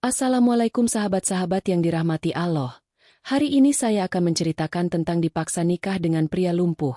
Assalamualaikum sahabat-sahabat yang dirahmati Allah. Hari ini saya akan menceritakan tentang dipaksa nikah dengan pria lumpuh.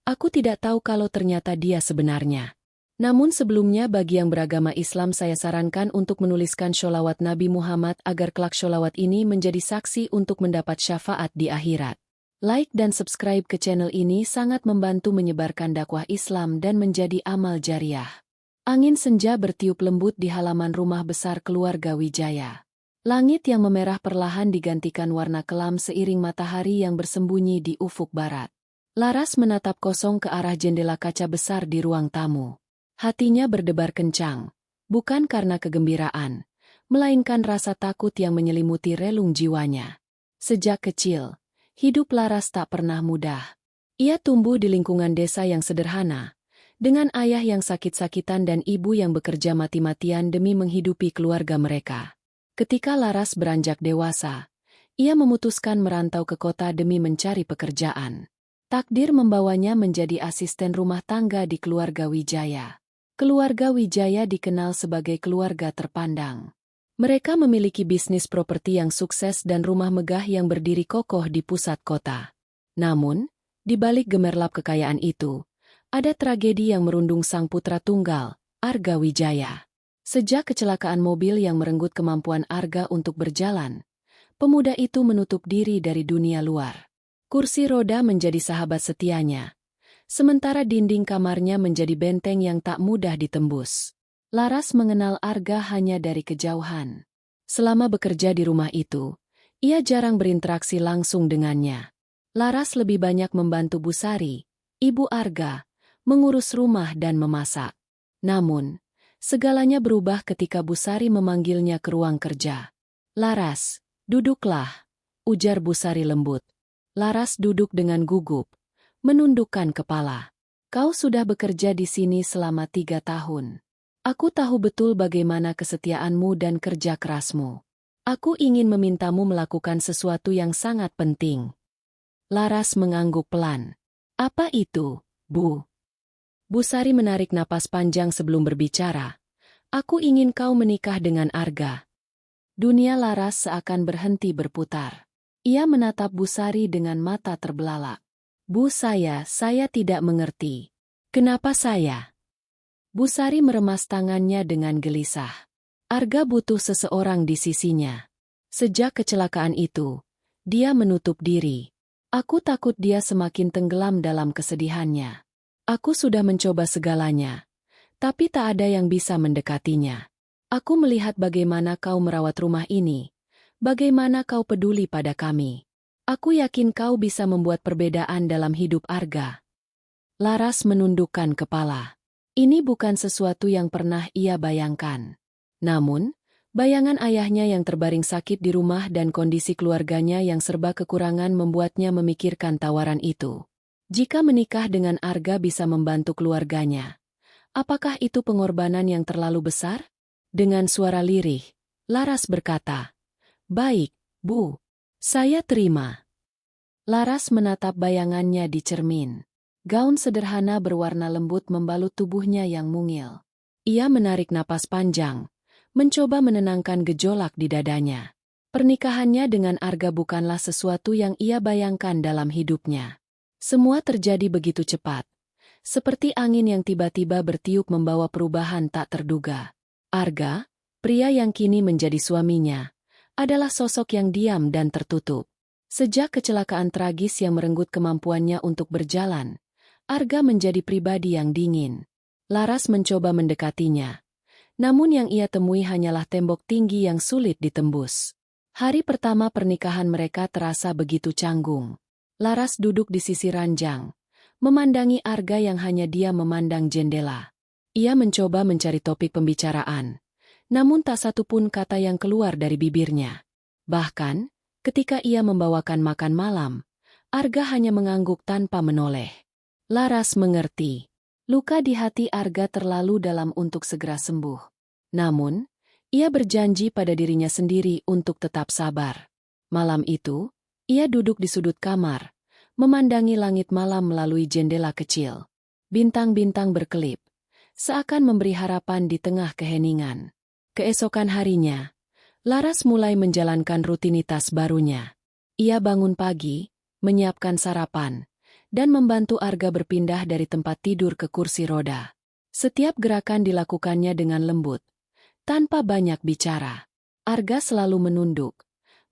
Aku tidak tahu kalau ternyata dia sebenarnya. Namun sebelumnya bagi yang beragama Islam saya sarankan untuk menuliskan sholawat Nabi Muhammad agar kelak sholawat ini menjadi saksi untuk mendapat syafaat di akhirat. Like dan subscribe ke channel ini sangat membantu menyebarkan dakwah Islam dan menjadi amal jariah. Angin senja bertiup lembut di halaman rumah besar keluarga Wijaya. Langit yang memerah perlahan digantikan warna kelam seiring matahari yang bersembunyi di ufuk barat. Laras menatap kosong ke arah jendela kaca besar di ruang tamu. Hatinya berdebar kencang, bukan karena kegembiraan, melainkan rasa takut yang menyelimuti relung jiwanya. Sejak kecil, hidup Laras tak pernah mudah. Ia tumbuh di lingkungan desa yang sederhana, dengan ayah yang sakit-sakitan dan ibu yang bekerja mati-matian demi menghidupi keluarga mereka. Ketika Laras beranjak dewasa, ia memutuskan merantau ke kota demi mencari pekerjaan. Takdir membawanya menjadi asisten rumah tangga di keluarga Wijaya. Keluarga Wijaya dikenal sebagai keluarga terpandang. Mereka memiliki bisnis properti yang sukses dan rumah megah yang berdiri kokoh di pusat kota. Namun, di balik gemerlap kekayaan itu, ada tragedi yang merundung sang putra tunggal, Arga Wijaya. Sejak kecelakaan mobil yang merenggut kemampuan Arga untuk berjalan, pemuda itu menutup diri dari dunia luar. Kursi roda menjadi sahabat setianya, sementara dinding kamarnya menjadi benteng yang tak mudah ditembus. Laras mengenal Arga hanya dari kejauhan. Selama bekerja di rumah itu, ia jarang berinteraksi langsung dengannya. Laras lebih banyak membantu Bu Sari, ibu Arga, mengurus rumah dan memasak. Namun, segalanya berubah ketika Bu Sari memanggilnya ke ruang kerja. "Laras, duduklah," ujar Bu Sari lembut. Laras duduk dengan gugup, menundukkan kepala. "Kau sudah bekerja di sini selama 3 tahun. Aku tahu betul bagaimana kesetiaanmu dan kerja kerasmu. Aku ingin memintamu melakukan sesuatu yang sangat penting." Laras mengangguk pelan. "Apa itu, Bu?" Bu Sari menarik napas panjang sebelum berbicara. "Aku ingin kau menikah dengan Arga." Dunia Laras seakan berhenti berputar. Ia menatap Bu Sari dengan mata terbelalak. "Bu, saya tidak mengerti. Kenapa saya?" Bu Sari meremas tangannya dengan gelisah. Arga butuh seseorang di sisinya. Sejak kecelakaan itu, dia menutup diri. Aku takut dia semakin tenggelam dalam kesedihannya. Aku sudah mencoba segalanya, tapi tak ada yang bisa mendekatinya. Aku melihat bagaimana kau merawat rumah ini, bagaimana kau peduli pada kami. Aku yakin kau bisa membuat perbedaan dalam hidup Arga." Laras menundukkan kepala. Ini bukan sesuatu yang pernah ia bayangkan. Namun, bayangan ayahnya yang terbaring sakit di rumah dan kondisi keluarganya yang serba kekurangan membuatnya memikirkan tawaran itu. Jika menikah dengan Arga bisa membantu keluarganya, apakah itu pengorbanan yang terlalu besar? Dengan suara lirih, Laras berkata, "Baik, Bu. Saya terima." Laras menatap bayangannya di cermin. Gaun sederhana berwarna lembut membalut tubuhnya yang mungil. Ia menarik napas panjang, mencoba menenangkan gejolak di dadanya. Pernikahannya dengan Arga bukanlah sesuatu yang ia bayangkan dalam hidupnya. Semua terjadi begitu cepat, seperti angin yang tiba-tiba bertiup membawa perubahan tak terduga. Arga, pria yang kini menjadi suaminya, adalah sosok yang diam dan tertutup. Sejak kecelakaan tragis yang merenggut kemampuannya untuk berjalan, Arga menjadi pribadi yang dingin. Laras mencoba mendekatinya, namun yang ia temui hanyalah tembok tinggi yang sulit ditembus. Hari pertama pernikahan mereka terasa begitu canggung. Laras duduk di sisi ranjang, memandangi Arga yang hanya dia memandang jendela. Ia mencoba mencari topik pembicaraan, namun tak satu pun kata yang keluar dari bibirnya. Bahkan, ketika ia membawakan makan malam, Arga hanya mengangguk tanpa menoleh. Laras mengerti. Luka di hati Arga terlalu dalam untuk segera sembuh. Namun, ia berjanji pada dirinya sendiri untuk tetap sabar. Malam itu, ia duduk di sudut kamar, memandangi langit malam melalui jendela kecil. Bintang-bintang berkelip, seakan memberi harapan di tengah keheningan. Keesokan harinya, Laras mulai menjalankan rutinitas barunya. Ia bangun pagi, menyiapkan sarapan, dan membantu Arga berpindah dari tempat tidur ke kursi roda. Setiap gerakan dilakukannya dengan lembut, tanpa banyak bicara. Arga selalu menunduk,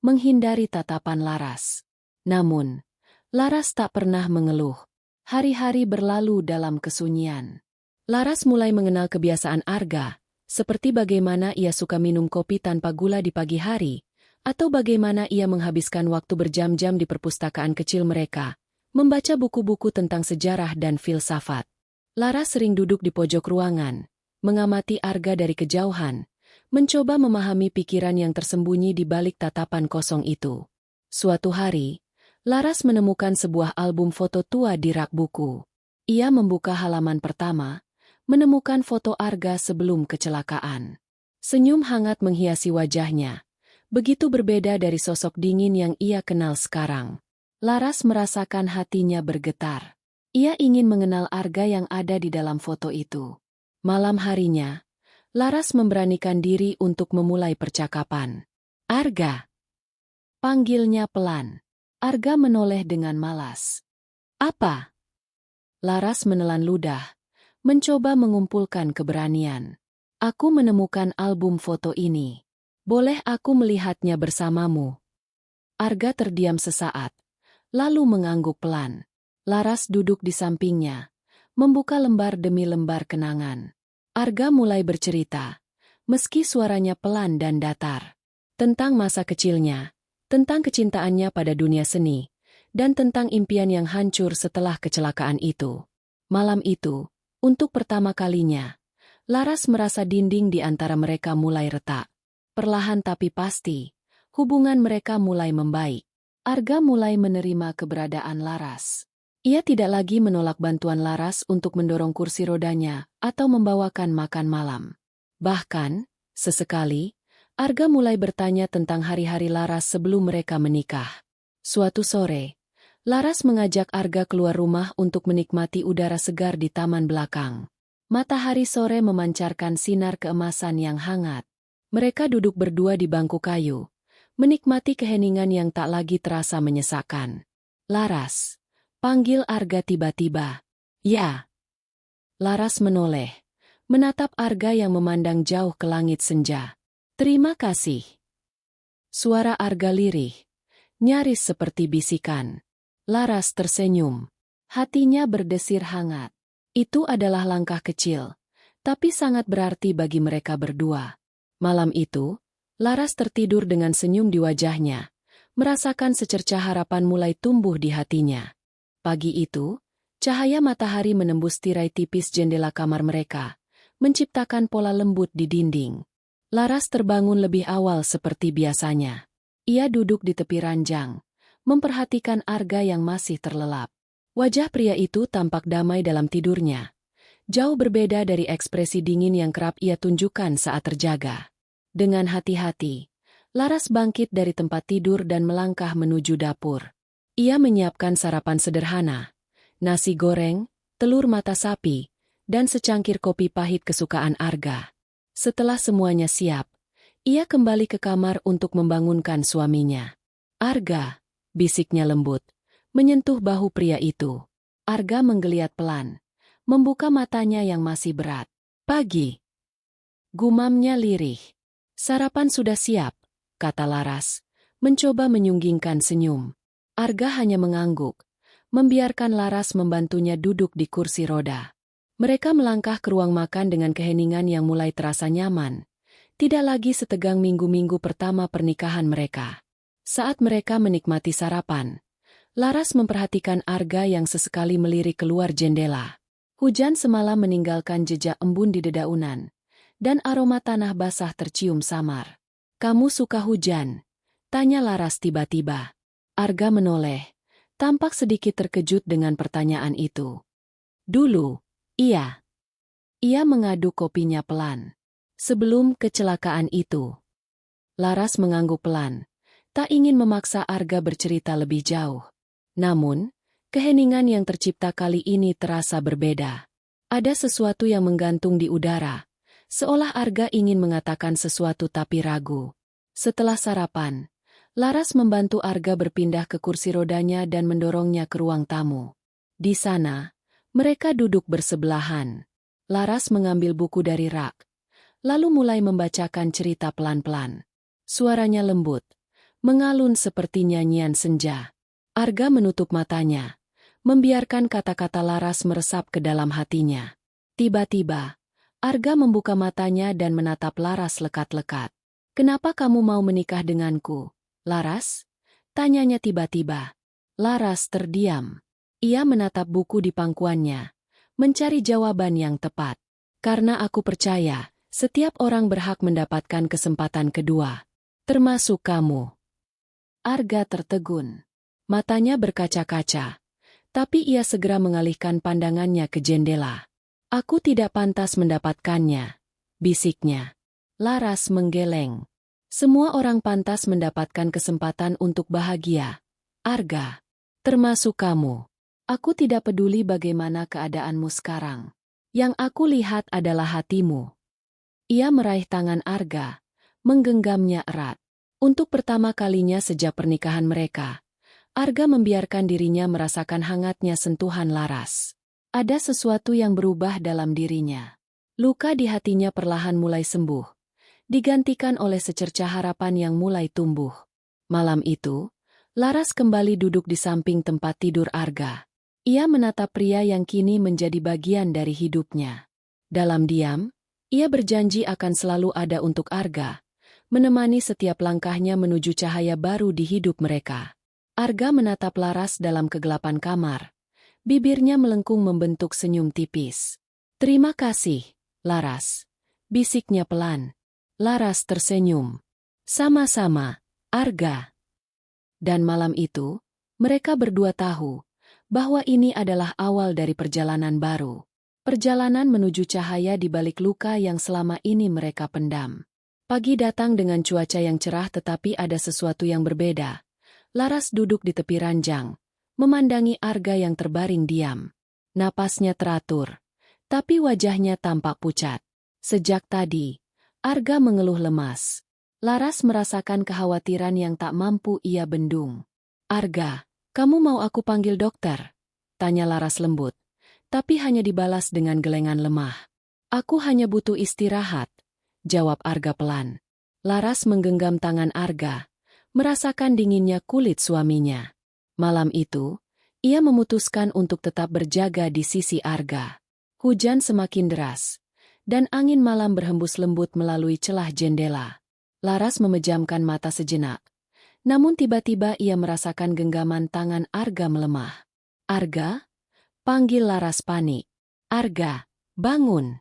menghindari tatapan Laras. Namun, Laras tak pernah mengeluh. Hari-hari berlalu dalam kesunyian. Laras mulai mengenal kebiasaan Arga, seperti bagaimana ia suka minum kopi tanpa gula di pagi hari, atau bagaimana ia menghabiskan waktu berjam-jam di perpustakaan kecil mereka, membaca buku-buku tentang sejarah dan filsafat. Laras sering duduk di pojok ruangan, mengamati Arga dari kejauhan, mencoba memahami pikiran yang tersembunyi di balik tatapan kosong itu. Suatu hari, Laras menemukan sebuah album foto tua di rak buku. Ia membuka halaman pertama, menemukan foto Arga sebelum kecelakaan. Senyum hangat menghiasi wajahnya, begitu berbeda dari sosok dingin yang ia kenal sekarang. Laras merasakan hatinya bergetar. Ia ingin mengenal Arga yang ada di dalam foto itu. Malam harinya, Laras memberanikan diri untuk memulai percakapan. "Arga," panggilnya pelan. Arga menoleh dengan malas. "Apa?" Laras menelan ludah, mencoba mengumpulkan keberanian. "Aku menemukan album foto ini. Boleh aku melihatnya bersamamu?" Arga terdiam sesaat, lalu mengangguk pelan. Laras duduk di sampingnya, membuka lembar demi lembar kenangan. Arga mulai bercerita, meski suaranya pelan dan datar. Tentang masa kecilnya, tentang kecintaannya pada dunia seni, dan tentang impian yang hancur setelah kecelakaan itu. Malam itu, untuk pertama kalinya, Laras merasa dinding di antara mereka mulai retak. Perlahan tapi pasti, hubungan mereka mulai membaik. Arga mulai menerima keberadaan Laras. Ia tidak lagi menolak bantuan Laras untuk mendorong kursi rodanya atau membawakan makan malam. Bahkan, sesekali, Arga mulai bertanya tentang hari-hari Laras sebelum mereka menikah. Suatu sore, Laras mengajak Arga keluar rumah untuk menikmati udara segar di taman belakang. Matahari sore memancarkan sinar keemasan yang hangat. Mereka duduk berdua di bangku kayu, menikmati keheningan yang tak lagi terasa menyesakkan. "Laras," panggil Arga tiba-tiba. "Ya." Laras menoleh, menatap Arga yang memandang jauh ke langit senja. "Terima kasih." Suara Arga lirih, nyaris seperti bisikan. Laras tersenyum. Hatinya berdesir hangat. Itu adalah langkah kecil, tapi sangat berarti bagi mereka berdua. Malam itu, Laras tertidur dengan senyum di wajahnya, merasakan secercah harapan mulai tumbuh di hatinya. Pagi itu, cahaya matahari menembus tirai tipis jendela kamar mereka, menciptakan pola lembut di dinding. Laras terbangun lebih awal seperti biasanya. Ia duduk di tepi ranjang, memperhatikan Arga yang masih terlelap. Wajah pria itu tampak damai dalam tidurnya, jauh berbeda dari ekspresi dingin yang kerap ia tunjukkan saat terjaga. Dengan hati-hati, Laras bangkit dari tempat tidur dan melangkah menuju dapur. Ia menyiapkan sarapan sederhana, nasi goreng, telur mata sapi, dan secangkir kopi pahit kesukaan Arga. Setelah semuanya siap, ia kembali ke kamar untuk membangunkan suaminya. "Arga," bisiknya lembut, menyentuh bahu pria itu. Arga menggeliat pelan, membuka matanya yang masih berat. "Pagi," gumamnya lirih. "Sarapan sudah siap," kata Laras, mencoba menyunggingkan senyum. Arga hanya mengangguk, membiarkan Laras membantunya duduk di kursi roda. Mereka melangkah ke ruang makan dengan keheningan yang mulai terasa nyaman. Tidak lagi setegang minggu-minggu pertama pernikahan mereka. Saat mereka menikmati sarapan, Laras memperhatikan Arga yang sesekali melirik keluar jendela. Hujan semalam meninggalkan jejak embun di dedaunan, dan aroma tanah basah tercium samar. "Kamu suka hujan?" tanya Laras tiba-tiba. Arga menoleh, tampak sedikit terkejut dengan pertanyaan itu. "Dulu, iya." Ia mengaduk kopinya pelan. "Sebelum kecelakaan itu." Laras mengangguk pelan, tak ingin memaksa Arga bercerita lebih jauh. Namun, keheningan yang tercipta kali ini terasa berbeda. Ada sesuatu yang menggantung di udara, seolah Arga ingin mengatakan sesuatu tapi ragu. Setelah sarapan, Laras membantu Arga berpindah ke kursi rodanya dan mendorongnya ke ruang tamu. Di sana, mereka duduk bersebelahan. Laras mengambil buku dari rak, lalu mulai membacakan cerita pelan-pelan. Suaranya lembut, mengalun seperti nyanyian senja. Arga menutup matanya, membiarkan kata-kata Laras meresap ke dalam hatinya. Tiba-tiba, Arga membuka matanya dan menatap Laras lekat-lekat. "Kenapa kamu mau menikah denganku, Laras?" tanyanya tiba-tiba. Laras terdiam. Ia menatap buku di pangkuannya, mencari jawaban yang tepat. "Karena aku percaya, setiap orang berhak mendapatkan kesempatan kedua. Termasuk kamu." Arga tertegun. Matanya berkaca-kaca. Tapi ia segera mengalihkan pandangannya ke jendela. "Aku tidak pantas mendapatkannya," bisiknya. Laras menggeleng. "Semua orang pantas mendapatkan kesempatan untuk bahagia, Arga. Termasuk kamu. Aku tidak peduli bagaimana keadaanmu sekarang. Yang aku lihat adalah hatimu." Ia meraih tangan Arga, menggenggamnya erat. Untuk pertama kalinya sejak pernikahan mereka, Arga membiarkan dirinya merasakan hangatnya sentuhan Laras. Ada sesuatu yang berubah dalam dirinya. Luka di hatinya perlahan mulai sembuh, digantikan oleh secercah harapan yang mulai tumbuh. Malam itu, Laras kembali duduk di samping tempat tidur Arga. Ia menatap pria yang kini menjadi bagian dari hidupnya. Dalam diam, ia berjanji akan selalu ada untuk Arga, menemani setiap langkahnya menuju cahaya baru di hidup mereka. Arga menatap Laras dalam kegelapan kamar. Bibirnya melengkung membentuk senyum tipis. "Terima kasih, Laras," bisiknya pelan. Laras tersenyum. "Sama-sama, Arga." Dan malam itu, mereka berdua tahu bahwa ini adalah awal dari perjalanan baru. Perjalanan menuju cahaya di balik luka yang selama ini mereka pendam. Pagi datang dengan cuaca yang cerah tetapi ada sesuatu yang berbeda. Laras duduk di tepi ranjang, memandangi Arga yang terbaring diam. Napasnya teratur, tapi wajahnya tampak pucat. Sejak tadi, Arga mengeluh lemas. Laras merasakan kekhawatiran yang tak mampu ia bendung. "Arga, kamu mau aku panggil dokter?" tanya Laras lembut, tapi hanya dibalas dengan gelengan lemah. "Aku hanya butuh istirahat," jawab Arga pelan. Laras menggenggam tangan Arga, merasakan dinginnya kulit suaminya. Malam itu, ia memutuskan untuk tetap berjaga di sisi Arga. Hujan semakin deras, dan angin malam berhembus lembut melalui celah jendela. Laras memejamkan mata sejenak, namun tiba-tiba ia merasakan genggaman tangan Arga melemah. "Arga?" panggil Laras panik. "Arga, bangun!"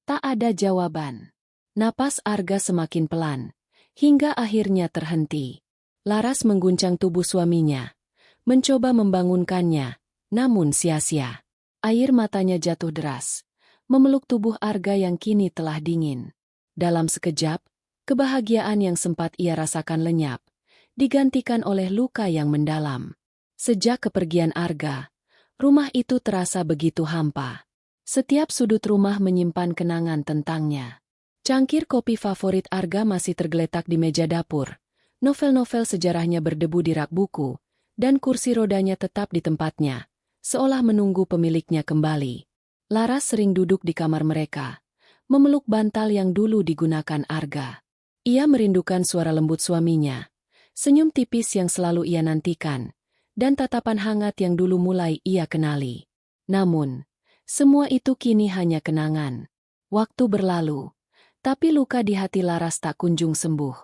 Tak ada jawaban. Napas Arga semakin pelan, hingga akhirnya terhenti. Laras mengguncang tubuh suaminya, mencoba membangunkannya, namun sia-sia. Air matanya jatuh deras, memeluk tubuh Arga yang kini telah dingin. Dalam sekejap, kebahagiaan yang sempat ia rasakan lenyap, digantikan oleh luka yang mendalam. Sejak kepergian Arga, rumah itu terasa begitu hampa. Setiap sudut rumah menyimpan kenangan tentangnya. Cangkir kopi favorit Arga masih tergeletak di meja dapur. Novel-novel sejarahnya berdebu di rak buku, dan kursi rodanya tetap di tempatnya, seolah menunggu pemiliknya kembali. Laras sering duduk di kamar mereka, memeluk bantal yang dulu digunakan Arga. Ia merindukan suara lembut suaminya, senyum tipis yang selalu ia nantikan, dan tatapan hangat yang dulu mulai ia kenali. Namun, semua itu kini hanya kenangan. Waktu berlalu, tapi luka di hati Laras tak kunjung sembuh.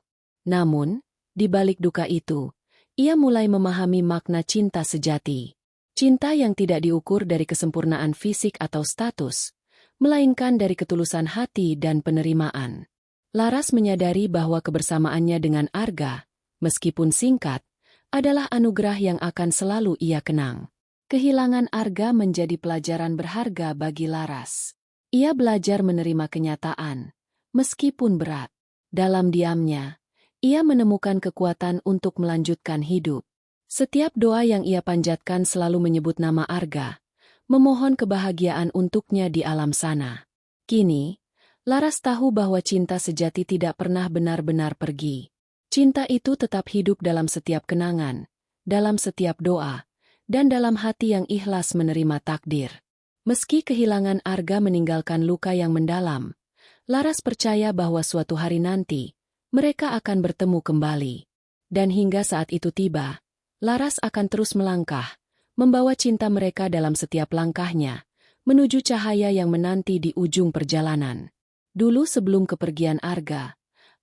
Namun, di balik duka itu, ia mulai memahami makna cinta sejati. Cinta yang tidak diukur dari kesempurnaan fisik atau status, melainkan dari ketulusan hati dan penerimaan. Laras menyadari bahwa kebersamaannya dengan Arga, meskipun singkat, adalah anugerah yang akan selalu ia kenang. Kehilangan Arga menjadi pelajaran berharga bagi Laras. Ia belajar menerima kenyataan, meskipun berat. Dalam diamnya, ia menemukan kekuatan untuk melanjutkan hidup. Setiap doa yang ia panjatkan selalu menyebut nama Arga, memohon kebahagiaan untuknya di alam sana. Kini, Laras tahu bahwa cinta sejati tidak pernah benar-benar pergi. Cinta itu tetap hidup dalam setiap kenangan, dalam setiap doa, dan dalam hati yang ikhlas menerima takdir. Meski kehilangan Arga meninggalkan luka yang mendalam, Laras percaya bahwa suatu hari nanti, mereka akan bertemu kembali. Dan hingga saat itu tiba, Laras akan terus melangkah, membawa cinta mereka dalam setiap langkahnya, menuju cahaya yang menanti di ujung perjalanan. Dulu sebelum kepergian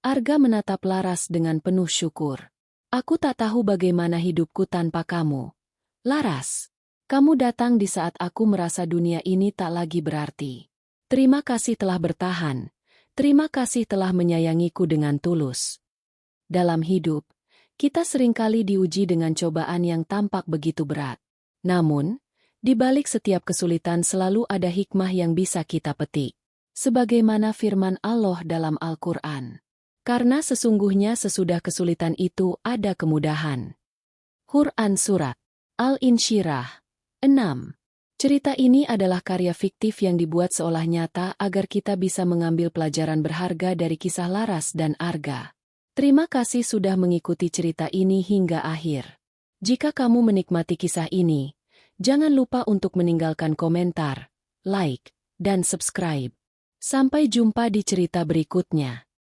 Arga menatap Laras dengan penuh syukur. Aku tak tahu bagaimana hidupku tanpa kamu. Laras, kamu datang di saat aku merasa dunia ini tak lagi berarti. Terima kasih telah bertahan. Terima kasih telah menyayangiku dengan tulus. Dalam hidup, kita seringkali diuji dengan cobaan yang tampak begitu berat. Namun, di balik setiap kesulitan selalu ada hikmah yang bisa kita petik. Sebagaimana firman Allah dalam Al-Quran. Karena sesungguhnya sesudah kesulitan itu ada kemudahan. Quran Surat Al-Insyirah 6. Cerita ini adalah karya fiktif yang dibuat seolah nyata agar kita bisa mengambil pelajaran berharga dari kisah Laras dan Arga. Terima kasih sudah mengikuti cerita ini hingga akhir. Jika kamu menikmati kisah ini, jangan lupa untuk meninggalkan komentar, like, dan subscribe. Sampai jumpa di cerita berikutnya.